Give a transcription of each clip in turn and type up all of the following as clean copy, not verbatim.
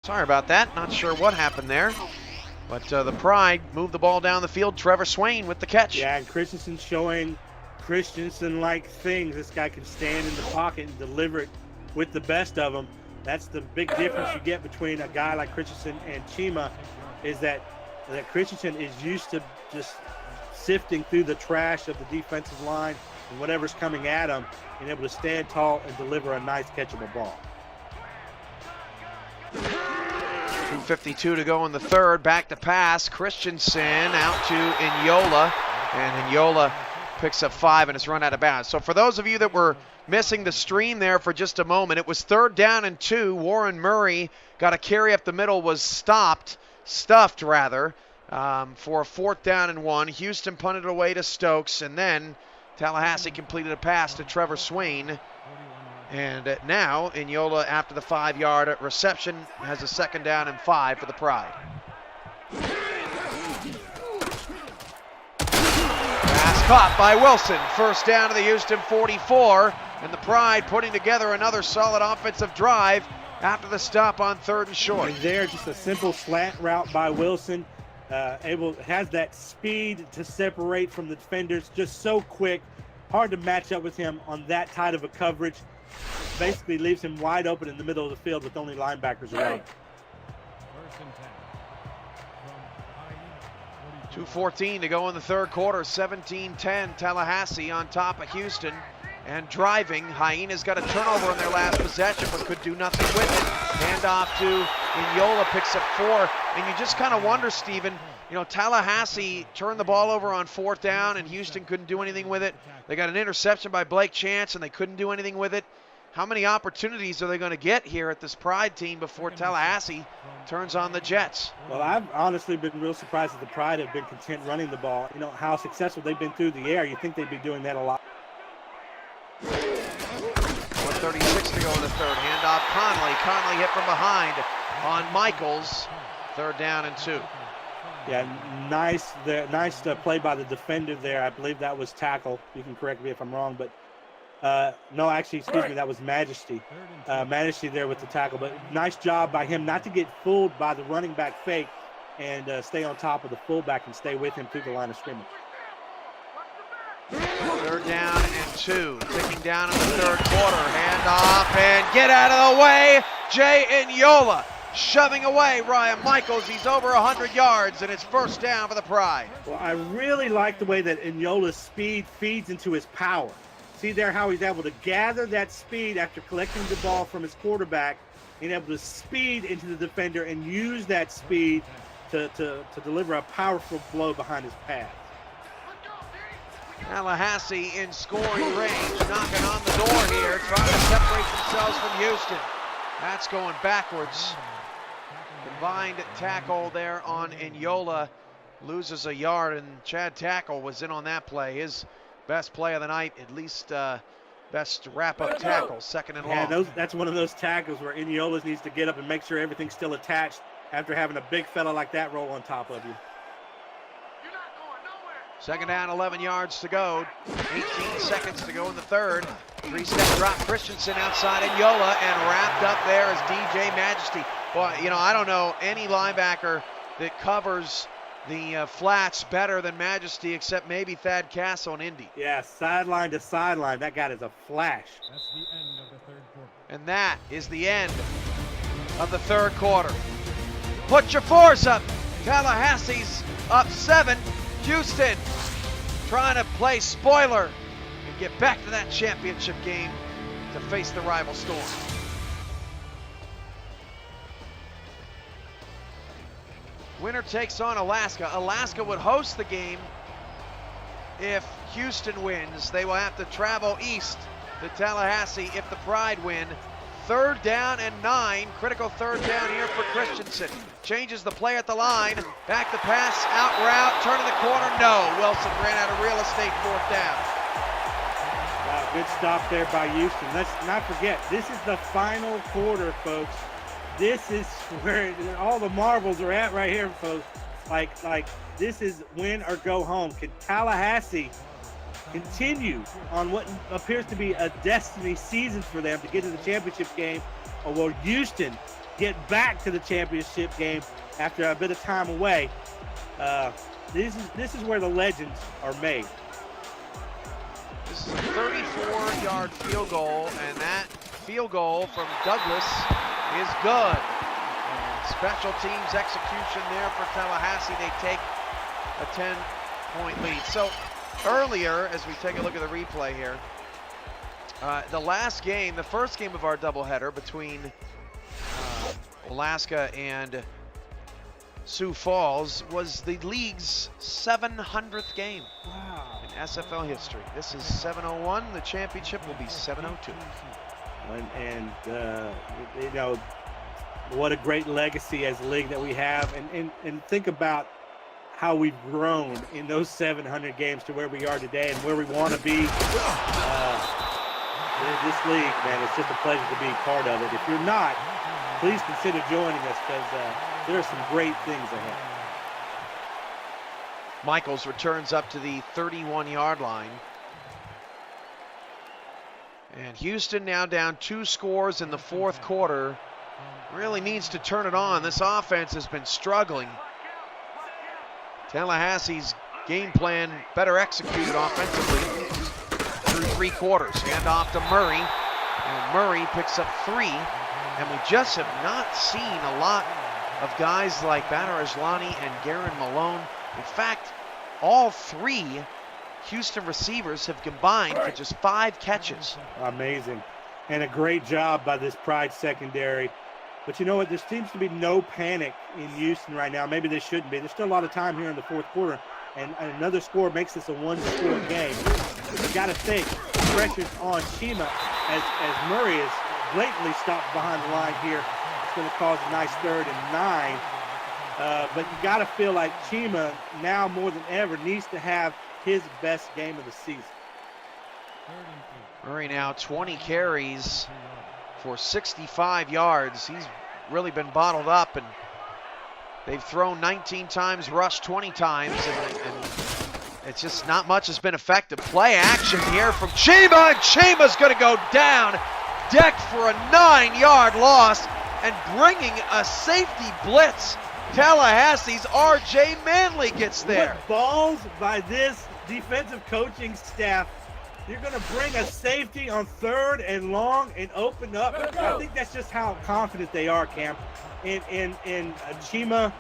Sorry about that. Not sure what happened there. But the Pride moved the ball down the field. Trevor Swain with the catch. Yeah, and Christensen showing Christensen-like things. This guy can stand in the pocket and deliver it with the best of them. That's the big difference you get between a guy like Christensen and Chima, is that Christensen is used to just sifting through the trash of the defensive line and whatever's coming at him, and able to stand tall and deliver a nice catchable ball. 2:52 to go in the third. Back to pass. Christensen out to Inyola, and Inyola picks up 5 and it's run out of bounds. So for those of you that were missing the stream there for just a moment, it was 3rd down and 2. Warren Murray got a carry up the middle, was stuffed for a 4th down and 1. Houston punted it away to Stokes, and then Tallahassee completed a pass to Trevor Swain. And now Inyola, after the 5-yard reception, has a 2nd down and 5 for the Pride. Pass caught by Wilson. 1st down to the Houston 44, and the Pride putting together another solid offensive drive after the stop on 3rd and short. And there, just a simple slant route by Wilson. Has that speed to separate from the defenders, just so quick. Hard to match up with him on that tight of a coverage. Basically leaves him wide open in the middle of the field with only linebackers around. 2:14 to go in the 3rd quarter. 17-10 Tallahassee on top of Houston and driving. Hyenas got a turnover in their last possession but could do nothing with it. Handoff to Inyola, picks up 4. And you just kind of wonder, Stephen, Tallahassee turned the ball over on 4th down and Houston couldn't do anything with it. They got an interception by Blake Chance and they couldn't do anything with it. How many opportunities are they going to get here at this Pride team before Tallahassee turns on the Jets? Well, I've honestly been real surprised that the Pride have been content running the ball. How successful they've been through the air. You think they'd be doing that a lot. 1:36 to go in the 3rd. Handoff Conley. Conley hit from behind on Michaels. 3rd down and 2. Yeah, nice play by the defender there. I believe that was tackle. You can correct me if I'm wrong, but no, actually, excuse me, that was Majesty. Majesty there with the tackle, but nice job by him not to get fooled by the running back fake and stay on top of the fullback and stay with him through the line of scrimmage. 3rd down and 2. Ticking down in the 3rd quarter. Handoff and get out of the way. Jay Inyola shoving away Ryan Michaels. He's over 100 yards and it's 1st down for the Pride. Well, I really like the way that Inyola's speed feeds into his power. See there how he's able to gather that speed after collecting the ball from his quarterback and able to speed into the defender and use that speed to deliver a powerful blow behind his pass. Tallahassee in scoring range, knocking on the door here, trying to separate themselves from Houston. That's going backwards. Combined tackle there on Inyola, loses a yard, and Chad Tackle was in on that play. His best play of the night, at least best wrap-up tackle, 2nd and long. Yeah, that's one of those tackles where Inyola needs to get up and make sure everything's still attached after having a big fella like that roll on top of you. 2nd down, 11 yards to go. 18 seconds to go in the 3rd. 3-step drop. Christensen outside Inyola, and wrapped up there is DJ Majesty. Boy, I don't know any linebacker that covers the flats better than Majesty, except maybe Thad Castle in Indy. Yeah, sideline to sideline. That guy is a flash. That's the end of the 3rd quarter. And that is the end of the 3rd quarter. Put your 4s up. Tallahassee's up 7. Houston trying to play spoiler and get back to that championship game to face the rival Storm. Winner takes on Alaska. Alaska would host the game if Houston wins. They will have to travel east to Tallahassee if the Pride win. 3rd down and 9. Critical 3rd down here for Christensen. Changes the play at the line. Back to pass, out route, turn to the corner. No, Wilson ran out of real estate. 4th down. Wow, good stop there by Houston. Let's not forget, this is the final quarter, folks. This is where all the marbles are at right here, folks. Like this is win or go home. Can Tallahassee continue on what appears to be a destiny season for them to get to the championship game, or will Houston get back to the championship game after a bit of time away. This is where the legends are made. This is a 34-yard field goal, and that field goal from Douglas is good. And special teams execution there for Tallahassee. They take a 10-point lead. So earlier, as we take a look at the replay here, the last game, the first game of our doubleheader between Alaska and Sioux Falls was the league's 700th game in SFL history. This is 701. The championship will be 702. And you know, what a great legacy as a league that we have. And think about how we've grown in those 700 games to where we are today and where we want to be. This league, man, it's just a pleasure to be part of it. If you're not, please consider joining us, because there are some great things ahead. Michaels returns up to the 31-yard line. And Houston now down 2 scores in the fourth quarter. Really needs to turn it on. This offense has been struggling. Tallahassee's game plan better executed offensively through 3 quarters. Hand off to Murray, and Murray picks up 3. And we just have not seen a lot of guys like Badr Aslani and Garen Malone. In fact, all 3 Houston receivers have combined for just 5 catches. Amazing. And a great job by this Pride secondary. But you know what? There seems to be no panic in Houston right now. Maybe there shouldn't be. There's still a lot of time here in the fourth quarter. And another score makes this a 1-score game. But you got to think, the pressure's on Chima as Murray is blatantly stopped behind the line here. It's going to cause a nice 3rd and 9. But you got to feel like Chima now more than ever needs to have his best game of the season. Murray now 20 carries for 65 yards. He's really been bottled up, and they've thrown 19 times, rushed 20 times, and it's just not much has been effective. Play action here from Chima, and Chima's going to go down, decked for a 9-yard loss, and bringing a safety blitz. Tallahassee's R.J. Manley gets there. What balls by this defensive coaching staff. You're going to bring a safety on 3rd and long and open up. I think that's just how confident they are, Cam. In Chima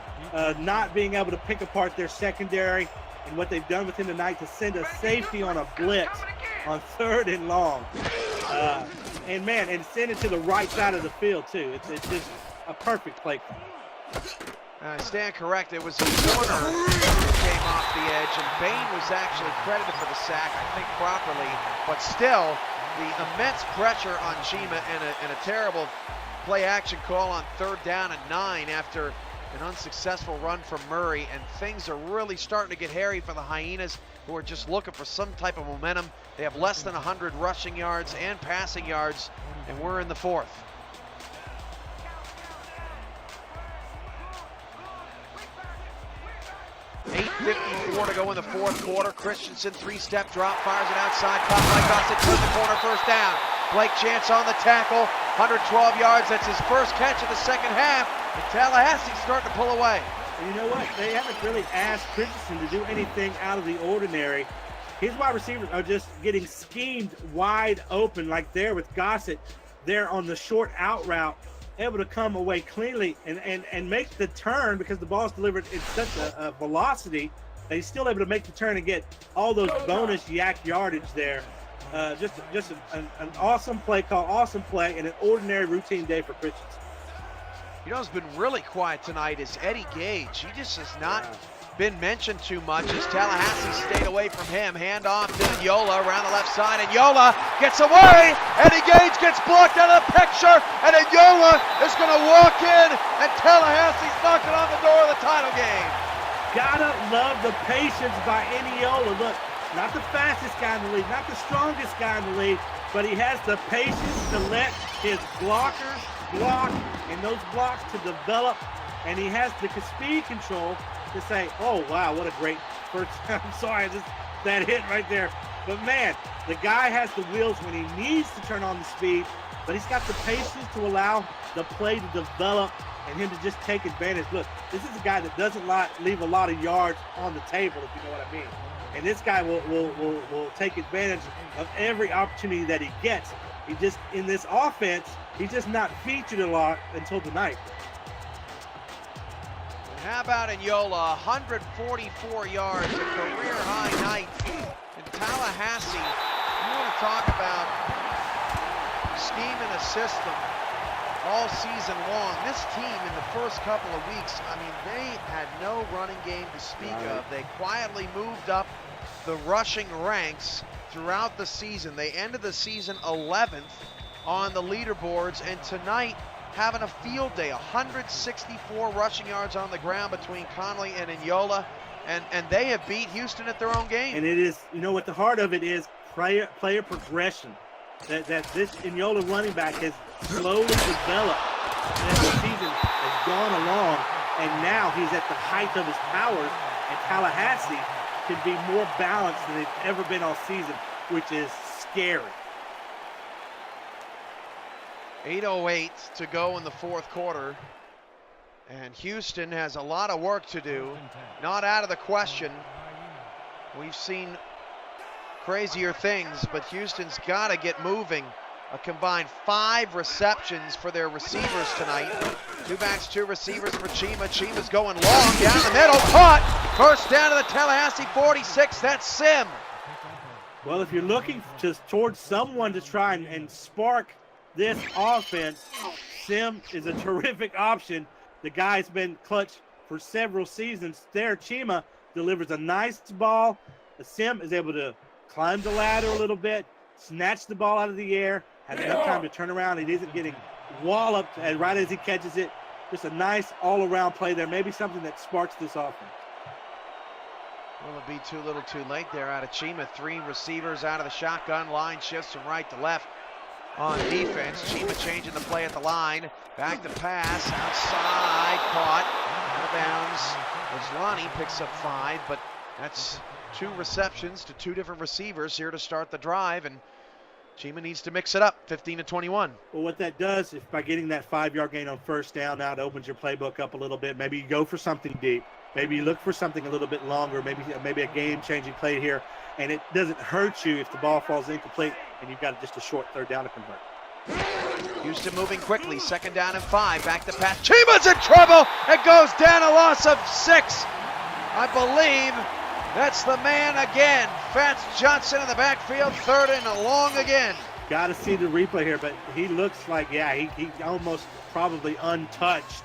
not being able to pick apart their secondary and what they've done with him tonight to send a safety on a blitz on 3rd and long. And send it to the right side of the field, too. It's just a perfect play call. I stand corrected. It was a corner who came off the edge, and Bain was actually credited for the sack, I think properly, but still the immense pressure on Chima and a terrible play action call on 3rd down and 9 after an unsuccessful run from Murray, and things are really starting to get hairy for the Hyenas, who are just looking for some type of momentum. They have less than 100 rushing yards and passing yards, and we're in the 4th. 8:54 to go in the fourth quarter. Christensen 3-step drop, fires it outside, caught by Gossett, turns the corner, 1st down. Blake Chance on the tackle, 112 yards. That's his first catch of the second half. And Tallahassee's starting to pull away. And you know what? They haven't really asked Christensen to do anything out of the ordinary. His wide receivers are just getting schemed wide open, like there with Gossett there on the short out route, able to come away cleanly and make the turn because the ball's delivered in such a velocity that he's still able to make the turn and get all those bonus yak yardage there. Just an awesome play call, awesome play, and an ordinary routine day for Christensen. You know who's been really quiet tonight is Eddie Gage. He just has not been mentioned too much as Tallahassee stayed away from him. Hand off to Yola around the left side, and Yola gets away. Eddie Gage gets blocked out of the picture, and then Yola is going to walk in, and Tallahassee's knocking on the door of the title game. Gotta love the patience by Eddie Yola. Look, not the fastest guy in the league, not the strongest guy in the league, but he has the patience to let his blockers block and those blocks to develop, and he has the speed control to say, oh, wow, what a great first. I'm sorry, that hit right there. But, man, the guy has the wheels when he needs to turn on the speed, but he's got the patience to allow the play to develop and him to just take advantage. Look, this is a guy that doesn't leave a lot of yards on the table, if you know what I mean. And this guy will take advantage of every opportunity that he gets. He just, in this offense, he's just not featured a lot until tonight. How about in Yola, 144 yards, a career-high night in Tallahassee. You want to talk about scheme and a system all season long. This team in the first couple of weeks, I mean, they had no running game to speak of. They quietly moved up the rushing ranks throughout the season. They ended the season 11th on the leaderboards, and tonight having a field day. 164 rushing yards on the ground between Conley and Inyola, and they have beat Houston at their own game. And it is, you know, what the heart of it is, player progression. That this Inyola running back has slowly developed as the season has gone along, and now he's at the height of his powers, and Tallahassee can be more balanced than they've ever been all season, which is scary. 8:08 to go in the fourth quarter, and Houston has a lot of work to do. Not out of the question. We've seen crazier things, but Houston's got to get moving. A combined 5 receptions for their receivers tonight. 2 backs, 2 receivers for Chima. Chima's going long down the middle, caught. First down to the Tallahassee 46. That's Sim. Well, if you're looking just towards someone to try and spark this offense, Sim is a terrific option. The guy's been clutch for several seasons there. Chima delivers a nice ball. Sim is able to climb the ladder a little bit, snatch the ball out of the air, has enough time to turn around. He isn't getting walloped right as he catches it. Just a nice all-around play there. Maybe something that sparks this offense. Will it be too little too late there out of Chima? 3 receivers out of the shotgun. Line shifts from right to left on defense. Chima changing the play at the line. Back to pass. Outside. Caught. Out of bounds. Lonnie picks up 5, but that's 2 receptions to 2 different receivers here to start the drive, and Chima needs to mix it up. 15-21. Well, what that does, if by getting that 5-yard gain on first down, now it opens your playbook up a little bit. Maybe you go for something deep. Maybe you look for something a little bit longer. Maybe a game-changing play here, and it doesn't hurt you if the ball falls incomplete and you've got just a short 3rd down to convert. Houston moving quickly. 2nd down and 5. Back to pass. Chima's in trouble. It goes down, a loss of 6. I believe that's the man again. Fats Johnson in the backfield, 3rd and long again. Got to see the replay here, but he looks like, he almost probably untouched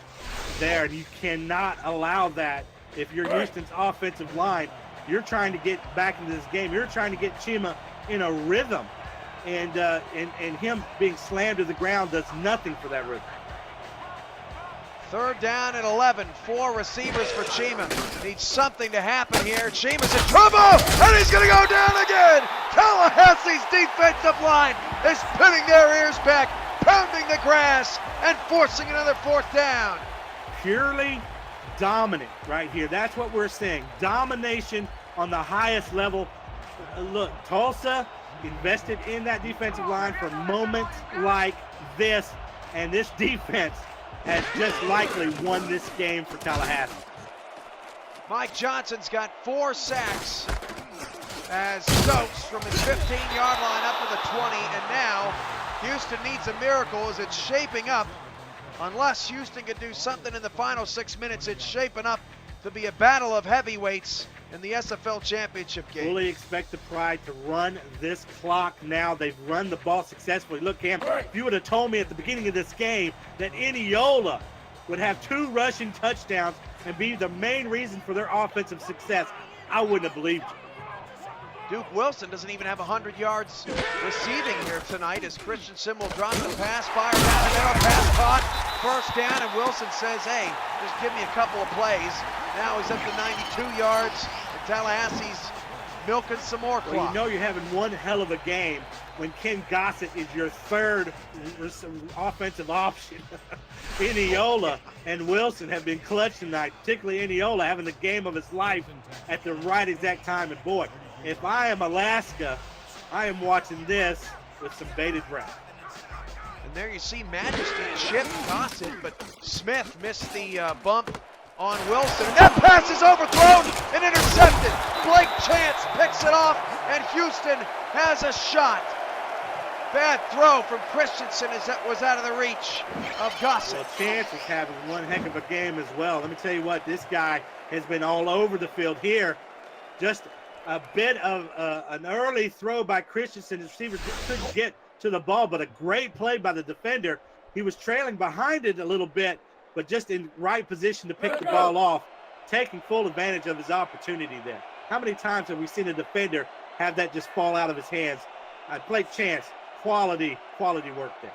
there. And you cannot allow that. If you're Houston's offensive line, you're trying to get back into this game. You're trying to get Chima in a rhythm. And him being slammed to the ground does nothing for that rhythm. 3rd down and 11. 4 receivers for Chima. Needs something to happen here. Chima's in trouble, and he's going to go down again. Tallahassee's defensive line is putting their ears back, pounding the grass, and forcing another 4th down. Purely dominant right here. That's what we're seeing. Domination on the highest level. Look, Tulsa invested in that defensive line for moments like this, and this defense has just likely won this game for Tallahassee. Mike Johnson's got 4 sacks as Stokes from his 15-yard line up to the 20, and now Houston needs a miracle as it's shaping up. Unless Houston can do something in the final 6 minutes, it's shaping up to be a battle of heavyweights in the SFL championship game. Fully expect the Pride to run this clock now. They've run the ball successfully. Look, Cam, if you would have told me at the beginning of this game that Inyola would have 2 rushing touchdowns and be the main reason for their offensive success, I wouldn't have believed you. Duke Wilson doesn't even have 100 yards receiving here tonight as Christensen will drop the pass, fire down the middle, pass caught, 1st down, and Wilson says, hey, just give me a couple of plays. Now he's up to 92 yards, and Tallahassee's milking some more clock. Well, you know you're having one hell of a game when Ken Gossett is your 3rd offensive option. Inyola and Wilson have been clutch tonight, particularly Inyola having the game of his life at the right exact time. And boy, if I am Alaska, I am watching this with some bated breath. And And there you see Majesty chip Gossett, but Smith missed the bump on Wilson. And that pass is overthrown and intercepted. Blake Chance picks it off, and Houston has a shot. Bad throw from Christensen as that was out of the reach of Gossett. Well, Chance is having one heck of a game as well. Let me tell you what, this guy has been all over the field here. Just a bit of an early throw by Christensen. The receiver just couldn't get to the ball, but a great play by the defender. He was trailing behind it a little bit, but just in right position to pick the ball off, taking full advantage of his opportunity there. How many times have we seen a defender have that just fall out of his hands? Blake Chance, quality work there.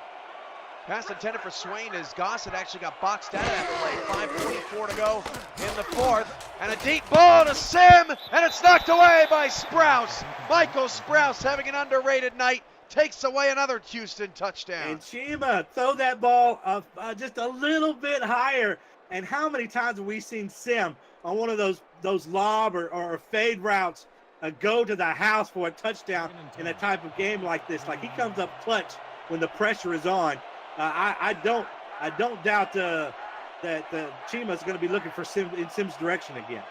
Pass intended for Swain as Gossett actually got boxed out of that play. 5:44 to go in the fourth. And a deep ball to Sim, and it's knocked away by Sprouse. Michael Sprouse having an underrated night. Takes away another Houston touchdown. And Chima, throw that ball just a little bit higher. And how many times have we seen Sim on one of those lob or fade routes go to the house for a touchdown in a type of game like this? Like, he comes up clutch when the pressure is on. I don't doubt that Chima is going to be looking for Sim's direction again.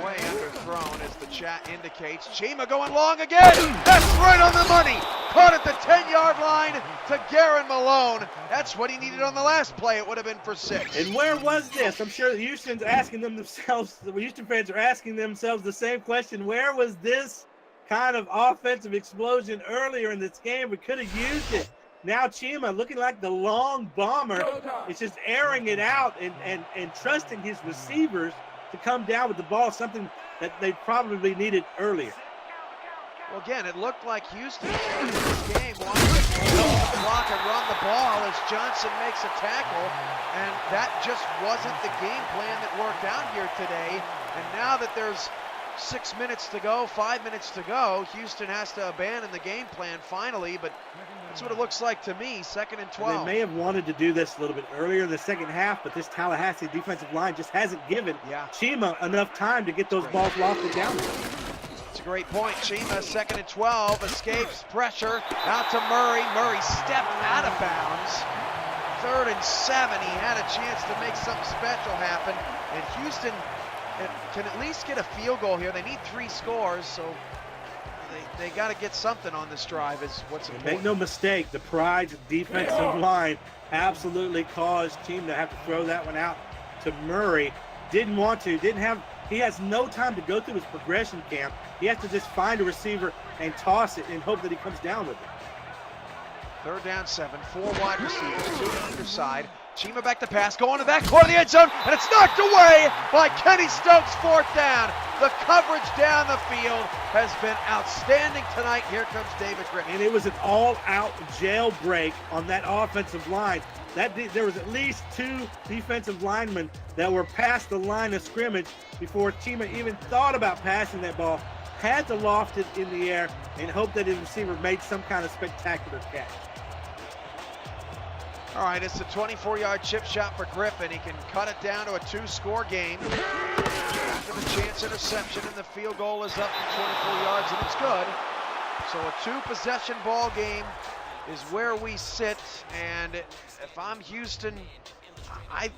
Way underthrown as the chat indicates. Chima going long again. That's right on the money. Caught at the 10-yard line to Garen Malone. That's what he needed on the last play. It would have been for 6. And where was this? I'm sure the Houston fans are asking themselves the same question. Where was this kind of offensive explosion earlier in this game? We could have used it. Now Chima looking like the long bomber. It's just airing it out and trusting his receivers to come down with the ball, something that they probably needed earlier. Well, again, it looked like Houston in this game wanted to go to the block and run the ball as Johnson makes a tackle, and that just wasn't the game plan that worked out here today. And now that there's 6 minutes to go, 5 minutes to go, Houston has to abandon the game plan finally, but that's what it looks like to me. 2nd and 12. And they may have wanted to do this a little bit earlier in the second half, but this Tallahassee defensive line just hasn't given Chima enough time to get those balls lofted down there. It's a great point. Chima, 2nd and 12, escapes pressure out to Murray. Murray stepped out of bounds. 3rd and 7. He had a chance to make something special happen, and Houston can at least get a field goal here. They need 3 scores, so they got to get something on this drive is what's important. Make no mistake, the Pride's defensive line absolutely caused Chima to have to throw that one out to Murray. Didn't want to, he has no time to go through his progression camp. He has to just find a receiver and toss it and hope that he comes down with it. 3rd down 7, 4 wide receivers, 2 on either side. Chima back to pass, going to that corner of the end zone, and it's knocked away by Kenny Stokes. 4th down. The coverage down the field has been outstanding tonight. Here comes David Griffin. And it was an all-out jailbreak on that offensive line. There was at least 2 defensive linemen that were past the line of scrimmage before Chima even thought about passing that ball. Had to loft it in the air and hope that his receiver made some kind of spectacular catch. All right, it's a 24-yard chip shot for Griffin. He can cut it down to a 2-score game. After the chance interception, and the field goal is up to 24 yards, and it's good. So a 2-possession ball game is where we sit. And if I'm Houston, I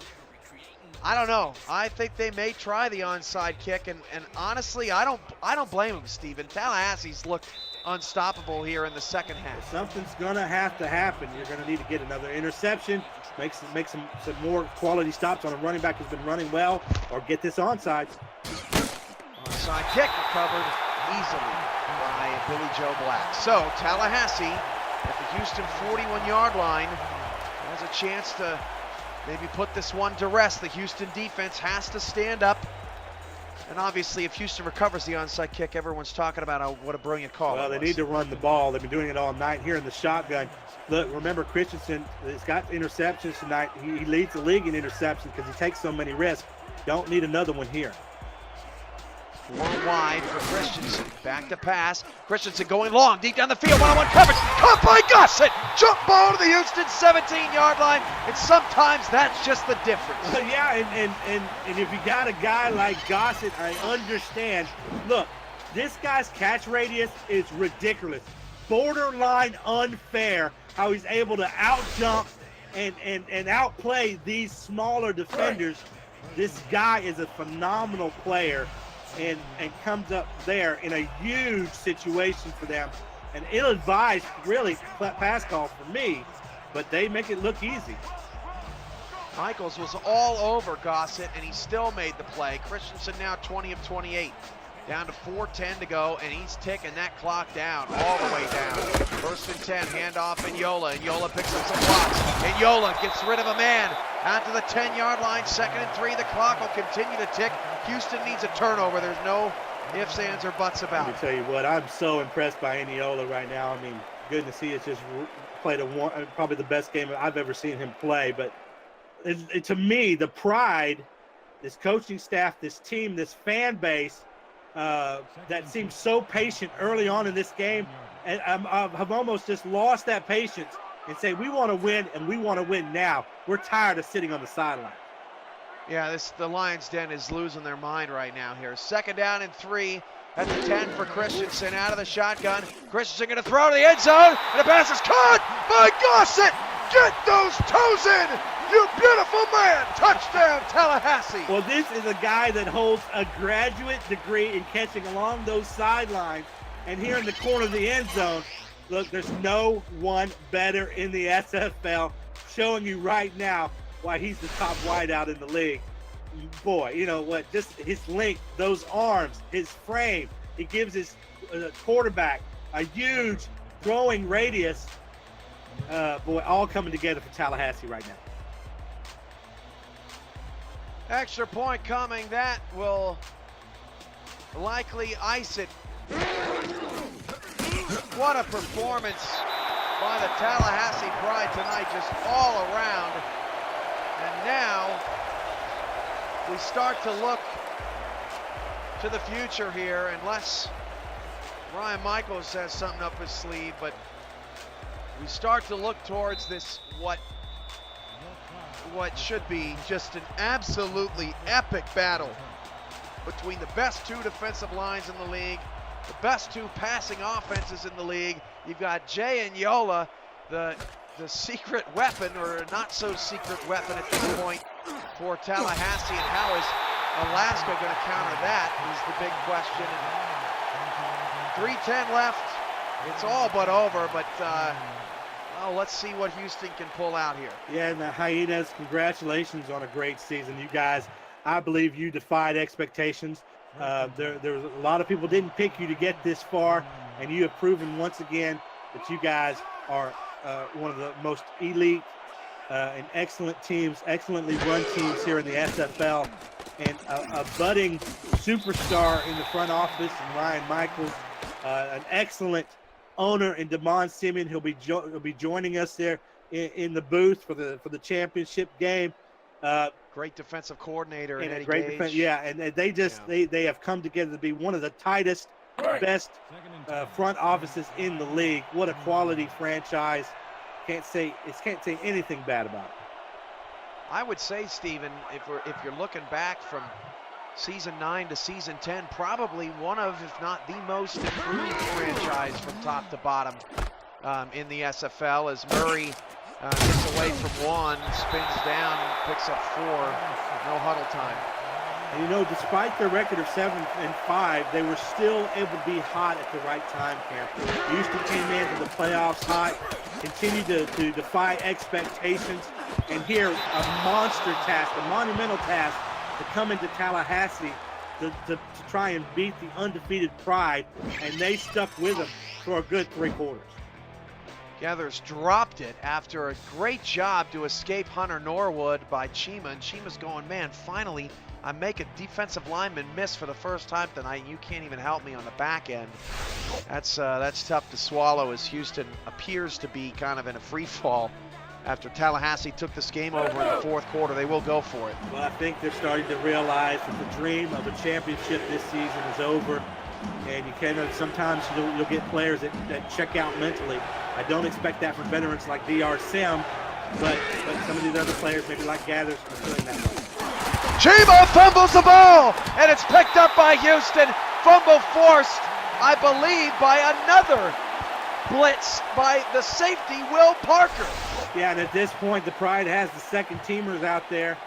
don't know. I think they may try the onside kick, and honestly, I don't blame them, Steven. Tallahassee's looked unstoppable here in the second half. Something's gonna have to happen. You're gonna need to get another interception, make some more quality stops on a running back who's been running well, or get this onside. Onside kick recovered easily by Billy Joe Black. So Tallahassee at the Houston 41-yard line has a chance to maybe put this one to rest. The Houston defense has to stand up. And obviously, if Houston recovers the onside kick, everyone's talking about what a brilliant call. Well, they need to run the ball. They've been doing it all night here in the shotgun. Look, remember, Christensen has got interceptions tonight. He leads the league in interceptions because he takes so many risks. Don't need another one here. 4 wide for Christensen. Back to pass. Christensen going long, deep down the field. One-on-one coverage. Caught by Gossett. Jump ball to the Houston 17-yard line. And sometimes that's just the difference. Yeah, and if you got a guy like Gossett, I understand. Look, this guy's catch radius is ridiculous. borderline unfair how he's able to out-jump and outplay these smaller defenders. This guy is a phenomenal player and comes up there in a huge situation for them. And ill-advised, really, pass call for me, but they make it look easy. Michaels was all over Gossett, and he still made the play. Christensen now 20 of 28. Down to 4:10 to go, and he's ticking that clock down, all the way down. First and 10, handoff Yola. Yola picks up some blocks. Yola gets rid of a man. Out to the 10-yard line, 2nd and 3. The clock will continue to tick. Houston needs a turnover. There's no ifs, ands, or buts about Let me tell you what, I'm so impressed by Yola right now. I mean, goodness, he has just played probably the best game I've ever seen him play. But to me, the pride, this coaching staff, this team, this fan base, that seemed so patient early on in this game, and I've almost just lost that patience and say we want to win, and we want to win now. We're tired of sitting on the sideline. Yeah, the Lions' Den is losing their mind right now here. 2nd down and 3 at the 10 for Christensen out of the shotgun. Christensen going to throw to the end zone, and the pass is caught by Gossett. Get those toes in, you beautiful man. Touchdown, Tallahassee. Well, this is a guy that holds a graduate degree in catching along those sidelines. And here in the corner of the end zone, look, there's no one better in the SFL, showing you right now why he's the top wideout in the league. Boy, you know what, just his length, those arms, his frame, he gives his quarterback a huge throwing radius. Boy, all coming together for Tallahassee right now. Extra point coming. That will likely ice it. What a performance by the Tallahassee Pride tonight, just all around. And now we start to look to the future here, unless Ryan Michaels has something up his sleeve, but we start to look towards this, what should be just an absolutely epic battle between the best 2 defensive lines in the league, the best 2 passing offenses in the league. You've got Jay and Yola, the secret weapon, or not so secret weapon at this point for Tallahassee, and how is Alaska going to counter that is the big question. And 3:10 left. It's all but over, but let's see what Houston can pull out here. Yeah, and the Hyenas, congratulations on a great season. You guys, I believe you defied expectations. There was a lot of people didn't pick you to get this far, and you have proven once again that you guys are one of the most elite and excellent teams, excellently run teams here in the SFL, and a budding superstar in the front office in Ryan Michaels, an excellent owner in Damon Simeon. He'll be joining us there in the booth for the championship game. Great defensive coordinator and Eddie great Gage. defense, yeah, and they have come together to be one of the tightest, best front offices in the league. What a quality franchise! Can't say anything bad about it. I would say, Stephen, if you're looking back from season 9 to season 10, probably one of, if not the most improved franchise from top to bottom in the SFL, as Murray gets away from 1, spins down, picks up 4, no huddle time. And you know, despite their record of 7-5, they were still able to be hot at the right time, Camp. Houston came into the playoffs hot, continued to defy expectations, and here a monster task, a monumental task, to come into Tallahassee to try and beat the undefeated Pride, and they stuck with them for a good 3 quarters. Gathers dropped it after a great job to escape Hunter Norwood by Chima, and Chima's going, man, finally I make a defensive lineman miss for the first time tonight, and you can't even help me on the back end. That's tough to swallow, as Houston appears to be kind of in a free fall. After Tallahassee took this game over in the 4th quarter, they will go for it. Well, I think they're starting to realize that the dream of a championship this season is over, and you cannot. Sometimes you'll get players that check out mentally. I don't expect that from veterans like DR Sim, but some of these other players, maybe like Gathers, are feeling that way. Chima fumbles the ball, and it's picked up by Houston. Fumble forced, I believe, by another blitz by the safety, Will Parker. Yeah, and at this point, the Pride has the second teamers out there,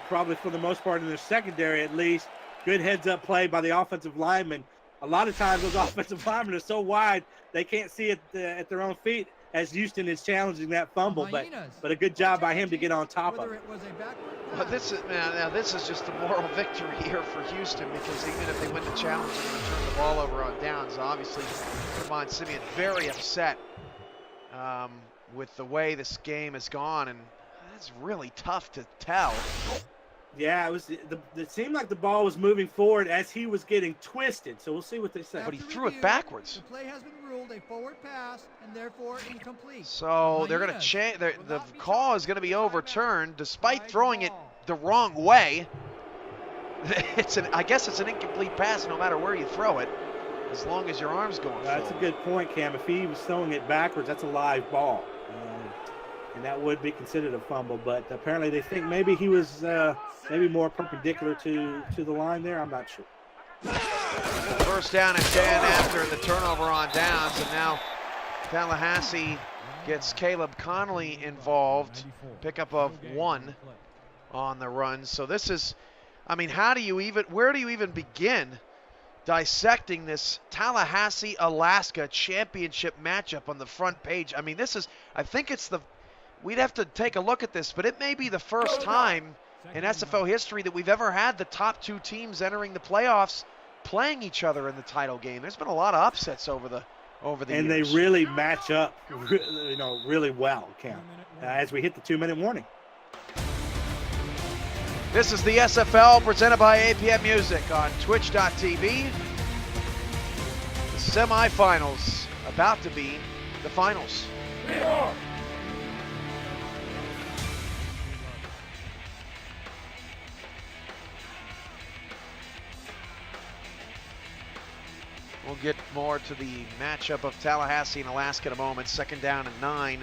probably for the most part in their secondary at least. Good heads-up play by the offensive lineman. A lot of times those offensive linemen are so wide they can't see it at their own feet as Houston is challenging that fumble. But a good job by him to get on top of it. Well, this is just a moral victory here for Houston, because even if they win the challenge, they're going to turn the ball over on downs. Obviously, Ramon Simeon very upset with the way this game has gone, and that's really tough to tell. Yeah, it seemed like the ball was moving forward as he was getting twisted. So we'll see what they say. But he threw it backwards. The play has been ruled a forward pass and therefore incomplete. So they're going to change. The call is going to be overturned despite throwing it the wrong way. I guess it's an incomplete pass no matter where you throw it, as long as your arm's going forward. That's a good point, Cam. If he was throwing it backwards, that's a live ball. And that would be considered a fumble, but apparently they think maybe he was maybe more perpendicular to the line there. I'm not sure. First down and 10 after the turnover on downs, and now Tallahassee gets Caleb Connolly involved. Pickup of 1 on the run. So this is, I mean, where do you even begin dissecting this Tallahassee, Alaska championship matchup on the front page? I mean, we'd have to take a look at this, but it may be the first time in SFL history that we've ever had the top 2 teams entering the playoffs playing each other in the title game. There's been a lot of upsets over the years. And they really match up, really well, Cam, as we hit the 2-minute warning. This is the SFL presented by APM Music on Twitch.tv. The semifinals about to be the finals. We'll get more to the matchup of Tallahassee and Alaska in a moment. Second down and 9.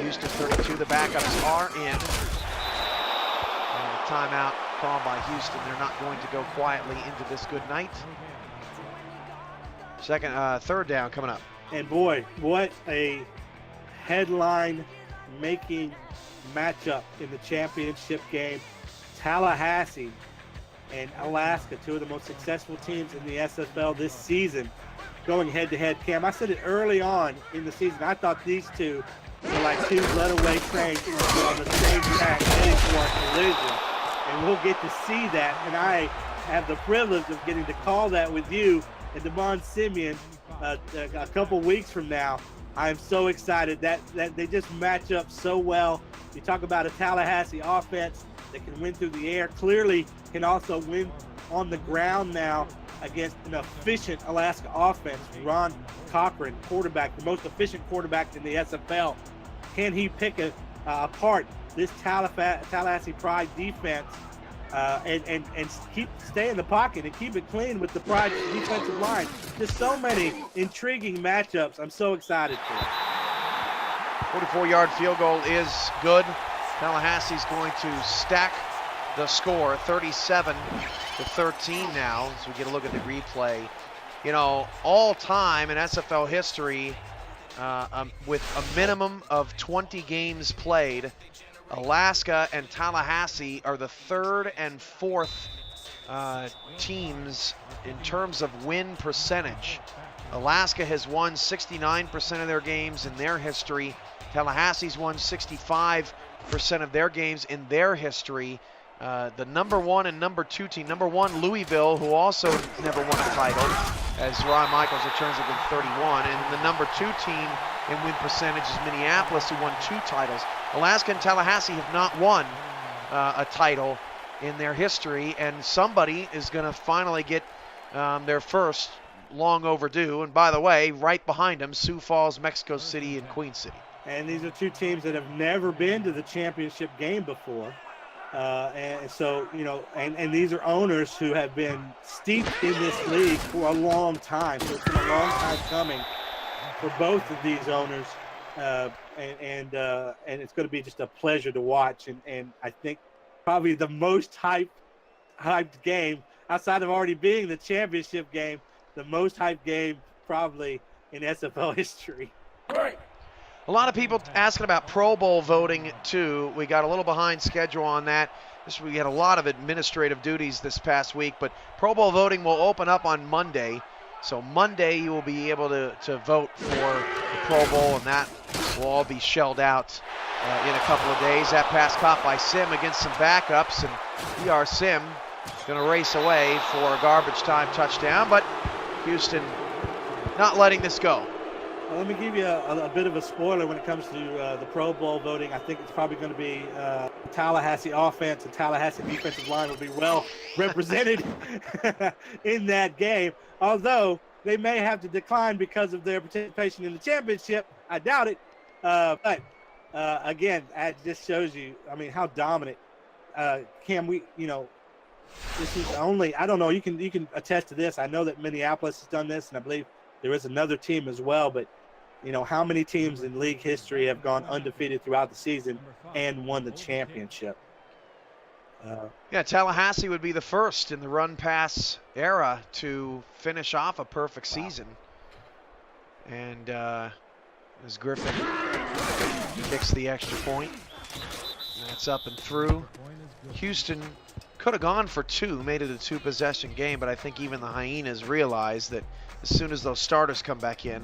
Houston 32. The backups are in. And the timeout called by Houston. They're not going to go quietly into this good night. Third down coming up. And boy, what a headline-making matchup in the championship game. Tallahassee and Alaska, 2 of the most successful teams in the SFL this season, going head-to-head. Cam, I said it early on in the season. I thought these two were like 2 letaway trains on the same track heading for a collision. And we'll get to see that. And I have the privilege of getting to call that with you and Ramon Simeon a couple weeks from now. I am so excited that they just match up so well. You talk about a Tallahassee offense that can win through the air, clearly can also win on the ground now against an efficient Alaska offense. Ron Cochran, quarterback, the most efficient quarterback in the SFL. Can he pick apart this Tallahassee Pride defense and stay in the pocket and keep it clean with the Pride defensive line? Just so many intriguing matchups. I'm so excited for it. 44-yard field goal is good. Tallahassee's going to stack the score, 37-13 now, as we get a look at the replay. You know, all time in SFL history, with a minimum of 20 games played, Alaska and Tallahassee are the 3rd and 4th teams in terms of win percentage. Alaska has won 69% of their games in their history. Tallahassee's won 65% of their games in their history. The number 1 and number 2 team, number 1 Louisville, who also never won a title, as Ron Michaels returns it with 31, and the number 2 team in win percentage is Minneapolis, who won 2 titles. Alaska and Tallahassee have not won a title in their history, and somebody is going to finally get their first, long overdue. And by the way, right behind them, Sioux Falls, Mexico City, and Queen City. And these are 2 teams that have never been to the championship game before. And so, you know, and these are owners who have been steeped in this league for a long time. So it's been a long time coming for both of these owners. And it's going to be just a pleasure to watch. And I think probably the most hyped game, outside of already being the championship game, the most hyped game probably in SFL history. A lot of people asking about Pro Bowl voting too. We got a little behind schedule on that. We had a lot of administrative duties this past week, but Pro Bowl voting will open up on Monday. So Monday you will be able to vote for the Pro Bowl, and that will all be shelled out in a couple of days. That pass caught by Sim against some backups, and ER Sim going to race away for a garbage time touchdown, but Houston not letting this go. Well, let me give you a bit of a spoiler when it comes to the Pro Bowl voting. I think it's probably going to be Tallahassee offense and Tallahassee defensive line will be well represented in that game. Although they may have to decline because of their participation in the championship. I doubt it. But again, that just shows you, I mean, how dominant can we, this is only, I don't know, you can attest to this. I know that Minneapolis has done this, and I believe there is another team as well, but how many teams in league history have gone undefeated throughout the season and won the championship? Yeah, Tallahassee would be the first in the run-pass era to finish off a perfect season. And as Griffin kicks the extra point, that's up and through. Houston could have gone for two, made it a two-possession game, but I think even the Hyenas realized that as soon as those starters come back in,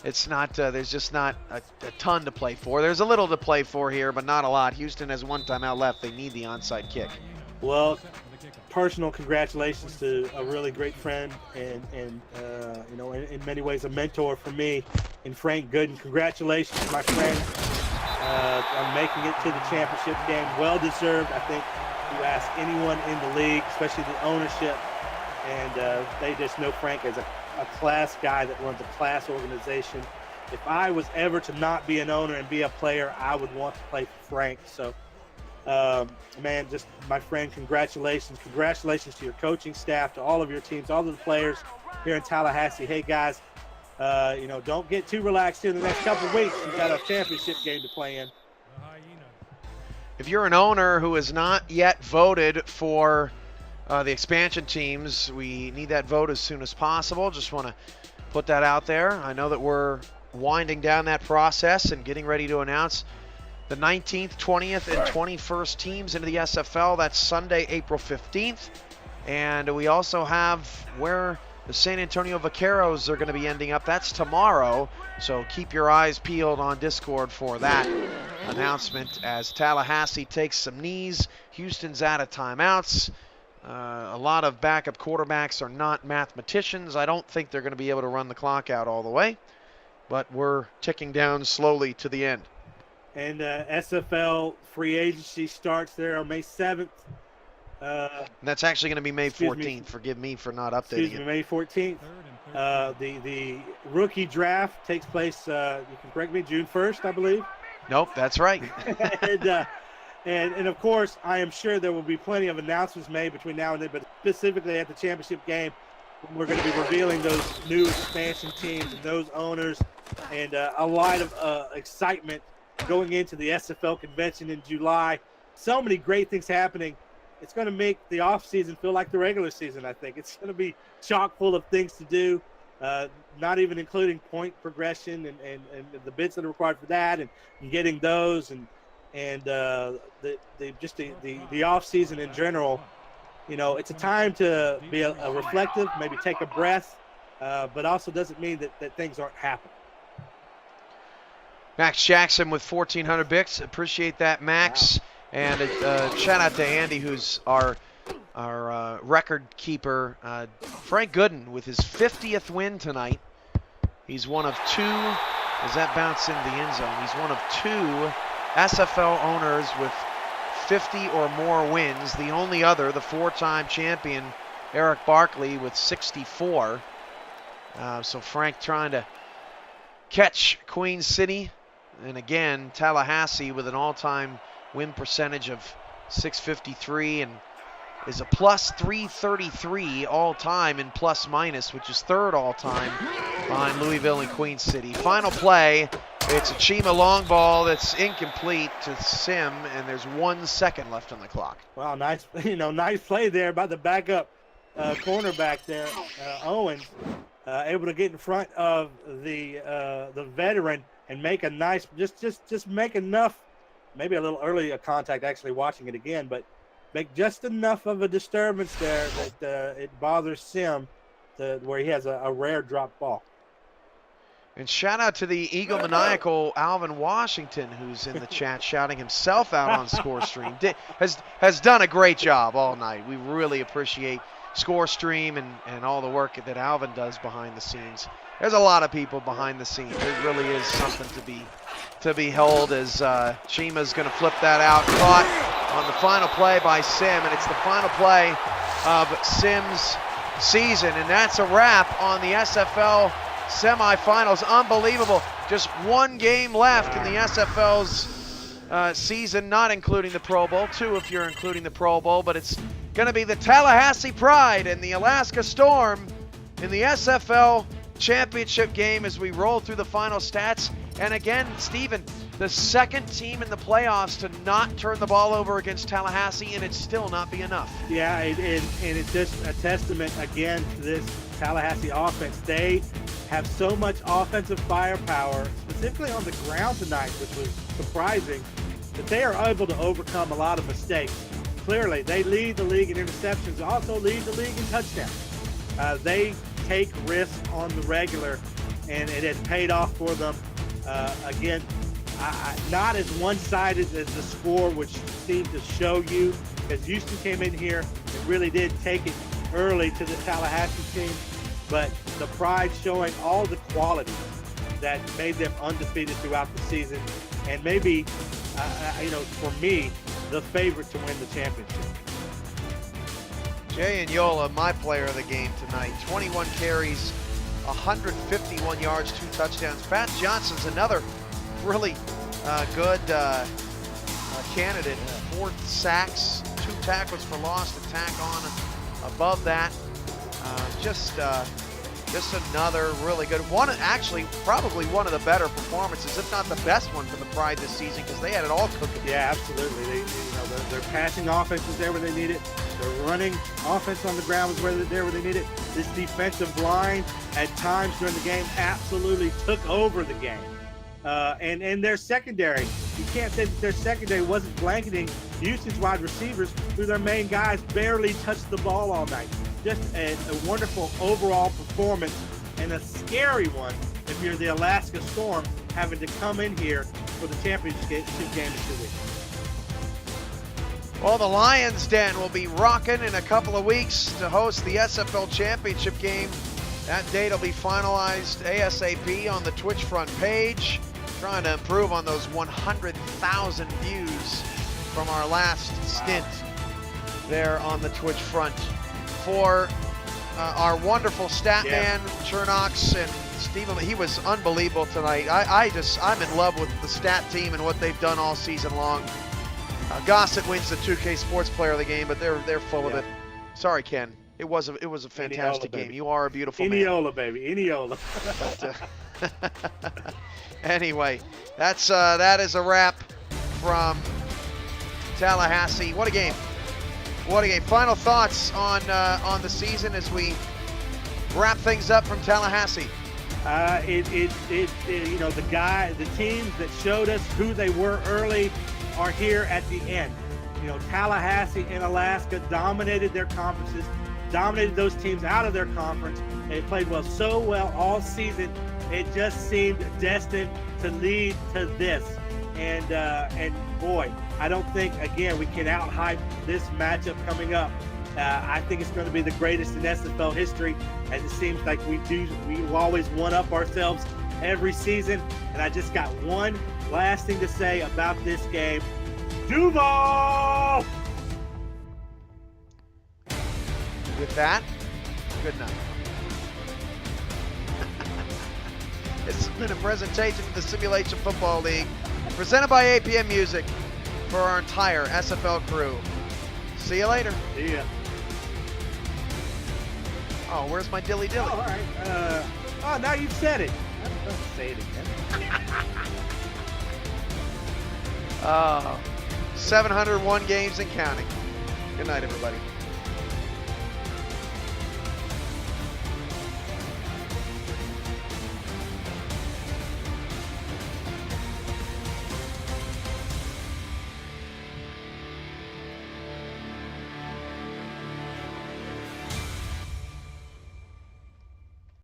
it's not. There's just not a ton to play for. There's a little to play for here, but not a lot. Houston has one timeout left. They need the onside kick. Well, personal congratulations to a really great friend and in many ways a mentor for me in Frank Gooden. Congratulations, my friend, on making it to the championship game. Well deserved. I think you ask anyone in the league, especially the ownership, and they just know Frank as a class guy that runs a class organization. If I was ever to not be an owner and be a player, I would want to play for Frank. So, man, just my friend, congratulations. Congratulations to your coaching staff, to all of your teams, all of the players here in Tallahassee. Hey, guys, don't get too relaxed here in the next couple of weeks. You've got a championship game to play in. If you're an owner who has not yet voted for the expansion teams, we need that vote as soon as possible. Just want to put that out there. I know that we're winding down that process and getting ready to announce the 19th, 20th, and 21st teams into the SFL. That's Sunday, April 15th. And we also have where the San Antonio Vaqueros are going to be ending up. That's tomorrow. So keep your eyes peeled on Discord for that announcement as Tallahassee takes some knees. Houston's out of timeouts. A lot of backup quarterbacks are not mathematicians. I don't think they're going to be able to run the clock out all the way, but we're ticking down slowly to the end. And SFL free agency starts there on May 7th. And that's actually going to be May 14th. Forgive me for not updating it. May 14th. The rookie draft takes place, you can correct me, June 1st, I believe. Nope, that's right. And of course, I am sure there will be plenty of announcements made between now and then, but specifically at the championship game, we're going to be revealing those new expansion teams and those owners, and a lot of excitement going into the SFL convention in July. So many great things happening. It's going to make the off season feel like the regular season, I think. It's going to be chock full of things to do, not even including point progression and the bits that are required for that and getting those and the off season in general. It's a time to be a reflective, maybe take a breath, but also doesn't mean that things aren't happening. Max Jackson with 1,400 bits. Appreciate that, Max. Wow. And a shout out to Andy, who's our record keeper. Frank Gooden with his 50th win tonight. He's one of two, as that bounced into the end zone, he's one of two SFL owners with 50 or more wins. The only other, the four-time champion, Eric Barkley, with 64. So Frank trying to catch Queen City. And again, Tallahassee with an all-time win percentage of .653 and is a plus 333 all-time in plus-minus, which is third all-time behind Louisville and Queen City. Final play, it's a Chima long ball that's incomplete to Sim, and there's 1 second left on the clock. Wow, nice play there by the backup cornerback there, Owens. able to get in front of the veteran and make a nice, just make enough, maybe a little early contact actually watching it again, but make just enough of a disturbance there that it bothers Sim to where he has a rare drop ball. And shout out to the Eagle Maniacal Alvin Washington, who's in the chat shouting himself out on ScoreStream. Has done a great job all night. We really appreciate ScoreStream and all the work that Alvin does behind the scenes. There's a lot of people behind the scenes. It really is something to be held as Chima's going to flip that out. Caught on the final play by Sim, and it's the final play of Sim's season, and that's a wrap on the SFL semifinals. Unbelievable. Just one game left in the SFL's season, not including the Pro Bowl. 2 if you're including the Pro Bowl, but it's going to be the Tallahassee Pride and the Alaska Storm in the SFL championship game as we roll through the final stats. And again, Steven, the second team in the playoffs to not turn the ball over against Tallahassee, and it still not be enough. Yeah, and it's just a testament again to this Tallahassee offense. They have so much offensive firepower, specifically on the ground tonight, which was surprising, that they are able to overcome a lot of mistakes. Clearly, they lead the league in interceptions, also lead the league in touchdowns. They take risks on the regular, and it has paid off for them. Again, not as one-sided as the score, which seemed to show you, because Houston came in here and really did take it early to the Tallahassee team, but the Pride showing all the qualities that made them undefeated throughout the season, and maybe, for me, the favorite to win the championship. Jay Yola, my player of the game tonight. 21 carries, 151 yards, 2 touchdowns. Pat Johnson's another really good candidate. 4 sacks, 2 tackles for loss to tack on above that. Just another really good one. Actually, probably one of the better performances, if not the best one for the Pride this season, because they had it all cooking. Yeah, absolutely. Their passing offense was there where they need it. Their running offense on the ground was there where they need it. This defensive line at times during the game absolutely took over the game. And their secondary, you can't say that their secondary wasn't blanketing Houston's wide receivers, who their main guys barely touched the ball all night. Just a wonderful overall performance, and a scary one if you're the Alaska Storm having to come in here for the championship game in 2 weeks. Well, the Lions Den will be rocking in a couple of weeks to host the SFL championship game. That date will be finalized ASAP on the Twitch front page. Trying to improve on those 100,000 views from our last stint there on the Twitch front. For our wonderful stat man, Chernox, and Stephen, he was unbelievable tonight. I'm in love with the stat team and what they've done all season long. Gossett wins the 2K Sports Player of the Game, but they're full of it. Sorry, Ken. It was a fantastic game. You are a beautiful man. Iniola, baby. Iniola. Anyway, that is a wrap from Tallahassee. What a game. What a game. Final thoughts on the season as we wrap things up from Tallahassee. The teams that showed us who they were early are here at the end. Tallahassee and Alaska dominated their conferences, dominated those teams out of their conference. They played so well all season. It just seemed destined to lead to this. And boy, I don't think, again, we can out-hype this matchup coming up. I think it's going to be the greatest in SFL history, as it seems like we always one-up ourselves every season. And I just got one last thing to say about this game. Duval! With that, good night. This has been a presentation of the Simulation Football League, presented by APM Music, for our entire SFL crew. See you later. See ya. Oh, where's my dilly dilly? Oh, all right. Now you've said it. Don't say it again. 701 games and counting. Good night, everybody.